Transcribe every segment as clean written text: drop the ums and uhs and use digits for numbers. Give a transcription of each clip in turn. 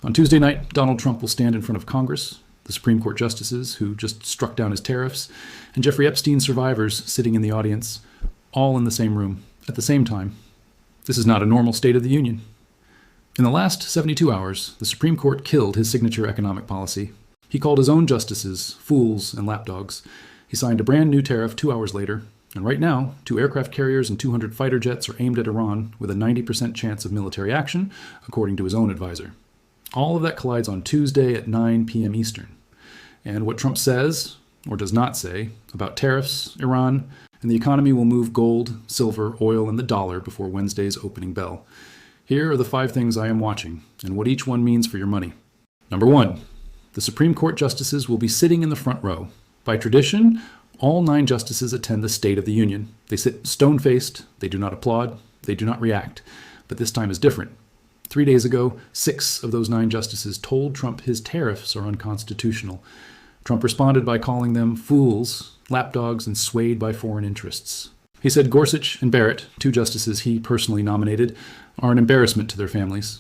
On Tuesday night, Donald Trump will stand in front of Congress, the Supreme Court justices who just struck down his tariffs, and Jeffrey Epstein survivors sitting in the audience, all in the same room at the same time. This is not a normal State of the Union. In the last 72 hours, the Supreme Court killed his signature economic policy. He called his own justices fools and lapdogs. He signed a brand new tariff 2 hours later, and right now, 2 aircraft carriers and 200 fighter jets are aimed at Iran with a 90% chance of military action, according to his own advisor. All of that collides on Tuesday at 9 p.m. Eastern. And what Trump says, or does not say, about tariffs, Iran, and the economy will move gold, silver, oil, and the dollar before Wednesday's opening bell. Here are the 5 things I am watching, and what each one means for your money. Number 1, the Supreme Court justices will be sitting in the front row. By tradition, all 9 justices attend the State of the Union. They sit stone-faced, they do not applaud, they do not react. But this time is different. 3 days ago, 6 of those 9 justices told Trump his tariffs are unconstitutional. Trump responded by calling them fools, lapdogs, and swayed by foreign interests. He said Gorsuch and Barrett, 2 justices he personally nominated, are an embarrassment to their families.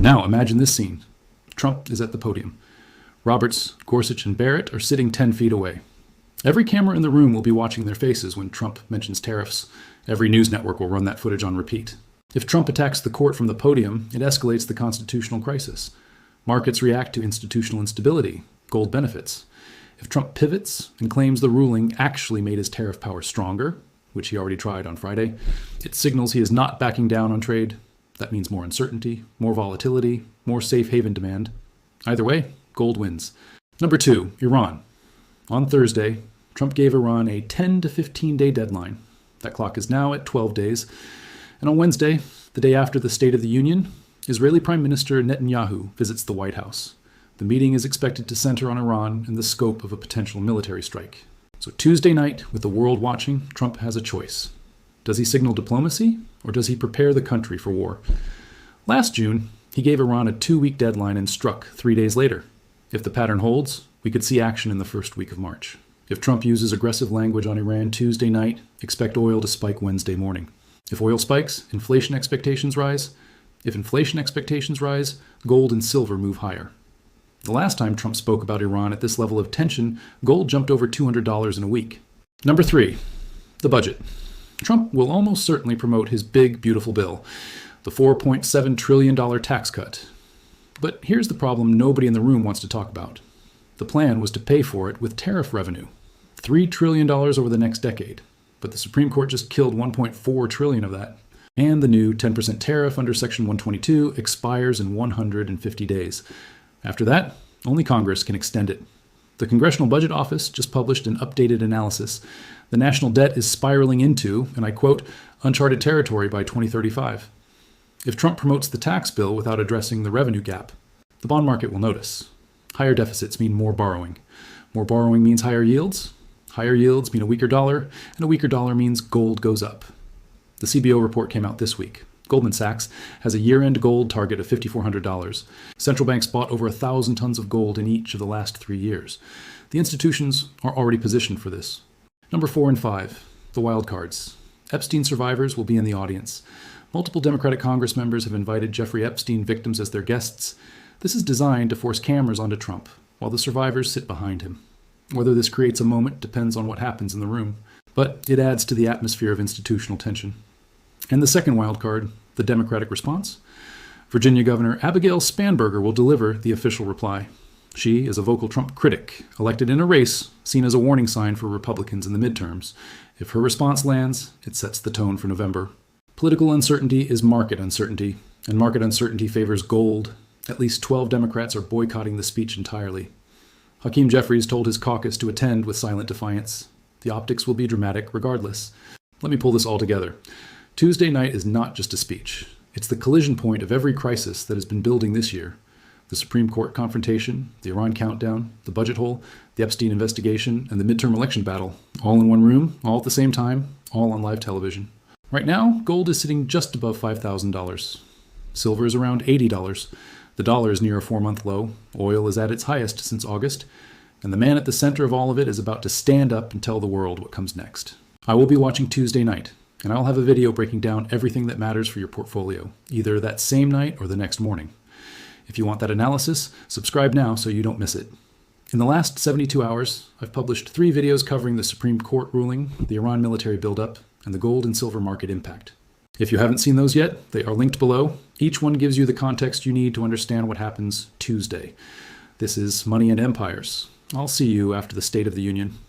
Now imagine this scene. Trump is at the podium. Roberts, Gorsuch, and Barrett are sitting 10 feet away. Every camera in the room will be watching their faces when Trump mentions tariffs. Every news network will run that footage on repeat. If Trump attacks the court from the podium, it escalates the constitutional crisis. Markets react to institutional instability. Gold benefits. If Trump pivots and claims the ruling actually made his tariff power stronger, which he already tried on Friday, it signals he is not backing down on trade. That means more uncertainty, more volatility, more safe haven demand. Either way, gold wins. Number 2, Iran. On Thursday, Trump gave Iran a 10 to 15 day deadline. That clock is now at 12 days. And on Wednesday, the day after the State of the Union, Israeli Prime Minister Netanyahu visits the White House. The meeting is expected to center on Iran and the scope of a potential military strike. So Tuesday night, with the world watching, Trump has a choice. Does he signal diplomacy, or does he prepare the country for war? Last June, he gave Iran a 2-week deadline and struck 3 days later. If the pattern holds, we could see action in the first week of March. If Trump uses aggressive language on Iran Tuesday night, expect oil to spike Wednesday morning. If oil spikes, inflation expectations rise. If inflation expectations rise, gold and silver move higher. The last time Trump spoke about Iran at this level of tension, gold jumped over $200 in a week. Number 3, the budget. Trump will almost certainly promote his big, beautiful bill, the $4.7 trillion tax cut. But here's the problem nobody in the room wants to talk about. The plan was to pay for it with tariff revenue, $3 trillion over the next decade. But the Supreme Court just killed $1.4 trillion of that. And the new 10% tariff under Section 122 expires in 150 days. After that, only Congress can extend it. The Congressional Budget Office just published an updated analysis. The national debt is spiraling into, and I quote, uncharted territory by 2035. If Trump promotes the tax bill without addressing the revenue gap, the bond market will notice. Higher deficits mean more borrowing. More borrowing means higher yields. Higher yields mean a weaker dollar, and a weaker dollar means gold goes up. The CBO report came out this week. Goldman Sachs has a year-end gold target of $5,400. Central banks bought over 1,000 tons of gold in each of the last 3 years. The institutions are already positioned for this. Number 4 and 5, the wildcards. Epstein survivors will be in the audience. Multiple Democratic Congress members have invited Jeffrey Epstein victims as their guests. This is designed to force cameras onto Trump, while the survivors sit behind him. Whether this creates a moment depends on what happens in the room, but it adds to the atmosphere of institutional tension. And the second wild card, the Democratic response. Virginia Governor Abigail Spanberger will deliver the official reply. She is a vocal Trump critic, elected in a race seen as a warning sign for Republicans in the midterms. If her response lands, it sets the tone for November. Political uncertainty is market uncertainty, and market uncertainty favors gold. At least 12 Democrats are boycotting the speech entirely. Hakeem Jeffries told his caucus to attend with silent defiance. The optics will be dramatic regardless. Let me pull this all together. Tuesday night is not just a speech. It's the collision point of every crisis that has been building this year. The Supreme Court confrontation, the Iran countdown, the budget hole, the Epstein investigation, and the midterm election battle, all in one room, all at the same time, all on live television. Right now, gold is sitting just above $5,000. Silver is around $80. The dollar is near a 4-month low. Oil is at its highest since August. And the man at the center of all of it is about to stand up and tell the world what comes next. I will be watching Tuesday night, and I'll have a video breaking down everything that matters for your portfolio, either that same night or the next morning. If you want that analysis, subscribe now so you don't miss it. In the last 72 hours, I've published 3 videos covering the Supreme Court ruling, the Iran military buildup, and the gold and silver market impact. If you haven't seen those yet, they are linked below. Each one gives you the context you need to understand what happens Tuesday. This is Money and Empires. I'll see you after the State of the Union.